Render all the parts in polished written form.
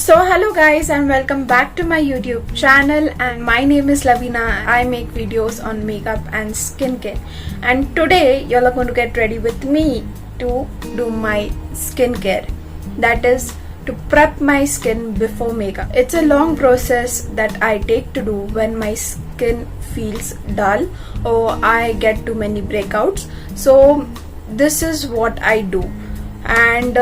So hello guys and welcome back to my YouTube channel, and my name is Lovina. I make videos on makeup and skincare, and today y'all are going to get ready with me to do my skincare, that is to prep my skin before makeup. It's a long process that I take to do when my skin feels dull or I get too many breakouts. So this is what I do, and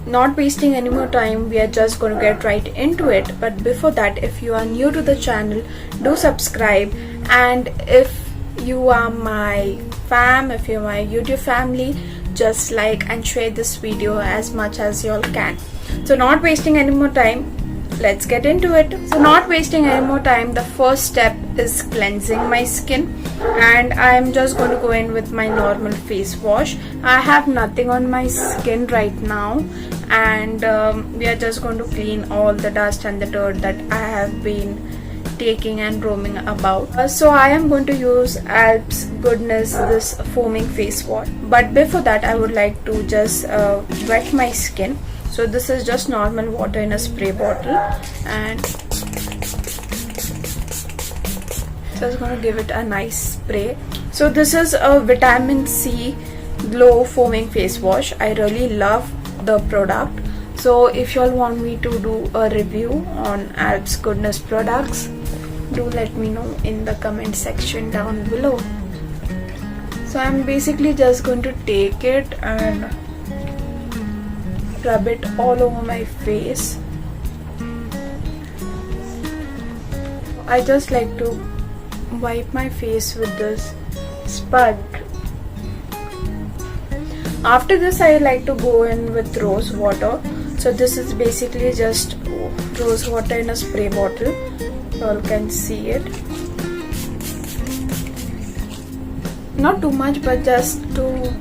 not wasting any more time, we are just going to get right into it. But before that, if you are new to the channel, do subscribe, and if you are my fam, if you're my YouTube family, just like and share this video as much as y'all can. So not wasting any more time, let's get into it. So not wasting any more time, the first step is cleansing my skin, and I'm just going to go in with my normal face wash. I have nothing on my skin right now, and we are just going to clean all the dust and the dirt that I have been taking and roaming about. So I am going to use Alps Goodness this foaming face wash, but before that I would like to just wet my skin. So this is just normal water in a spray bottle, and just going to give it a nice spray. So this is a vitamin C glow foaming face wash. I really love the product. So if you all want me to do a review on Alps Goodness products, do let me know in the comment section down below. So I'm basically just going to take it and rub it all over my face. I just like to wipe my face with this sponge. After this, I like to go in with rose water. So this is basically just rose water in a spray bottle. You all can see it. Not too much, but just to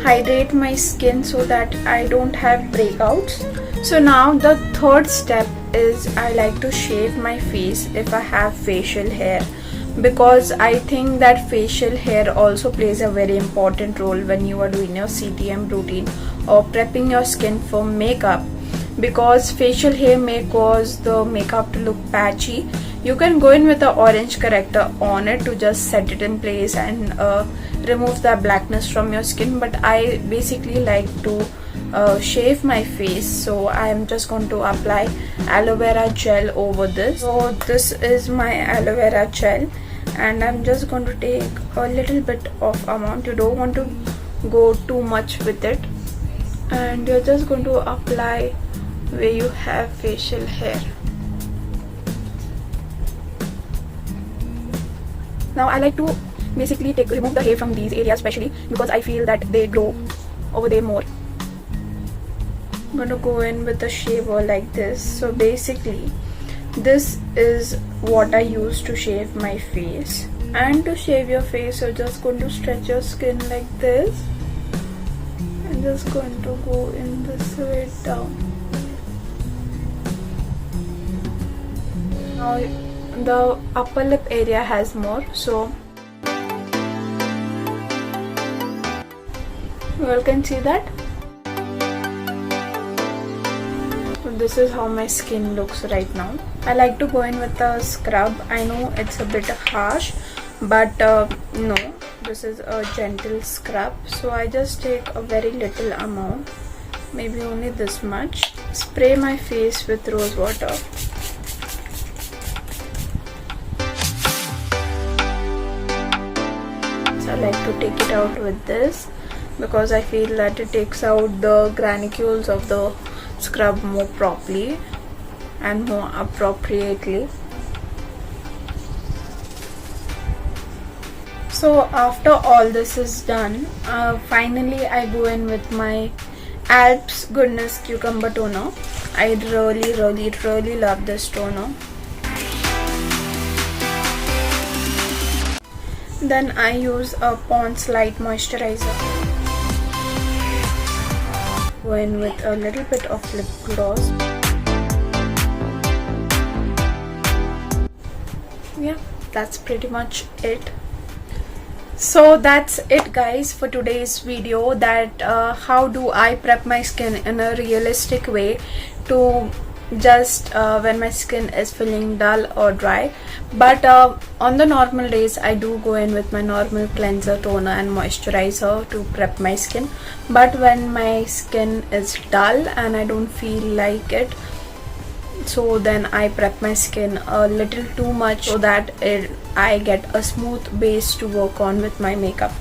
hydrate my skin so that I don't have breakouts. So now the third step is I like to shave my face if I have facial hair, because I think that facial hair also plays a very important role when you are doing your CTM routine or prepping your skin for makeup, because facial hair may cause the makeup to look patchy. You can go in with the orange corrector on it to just set it in place and remove the blackness from your skin, but I basically like to shave my face. So I am just going to apply aloe vera gel over this. So this is my aloe vera gel, and I'm just going to take a little bit of amount. You don't want to go too much with it, and you're just going to apply where you have facial hair. Now I like to basically remove the hair from these areas, especially because I feel that they grow over there more. I'm going to go in with a shaver like this. So basically this is what I use to shave my face. And to shave your face, you're just going to stretch your skin like this. I'm just going to go in this way down. Now the upper lip area has more, so you all can see that. So this is how my skin looks right now. I like to go in with a scrub. I know it's a bit harsh, but no, this is a gentle scrub. So I just take a very little amount, maybe only this much. Spray my face with rose water. I like to take it out with this because I feel that it takes out the granules of the scrub more properly and more appropriately. So after all this is done, finally I go in with my Alps Goodness Cucumber Toner. I really love this toner. Then I use a Pond's Light Moisturizer. Go in with a little bit of lip gloss. Yeah, that's pretty much it. So that's it guys for today's video, that how do I prep my skin in a realistic way to just when my skin is feeling dull or dry. But on the normal days I do go in with my normal cleanser, toner and moisturizer to prep my skin. But when my skin is dull and I don't feel like it, so then I prep my skin a little too much so that I get a smooth base to work on with my makeup.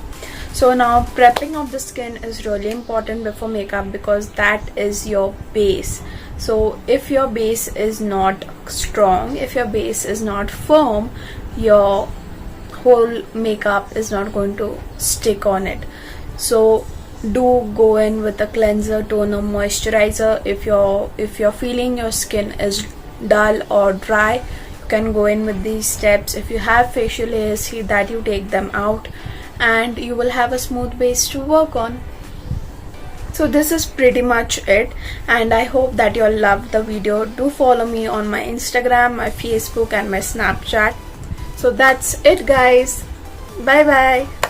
So now prepping of the skin is really important before makeup, because that is your base. So if your base is not strong, if your base is not firm, your whole makeup is not going to stick on it. So do go in with a cleanser, toner, moisturizer. If you're feeling your skin is dull or dry, you can go in with these steps. If you have facial hairs, see that you take them out, and you will have a smooth base to work on. So this is pretty much it, and I hope that you all loved the video. Do follow me on my Instagram, my Facebook and my Snapchat. So that's it guys. Bye bye.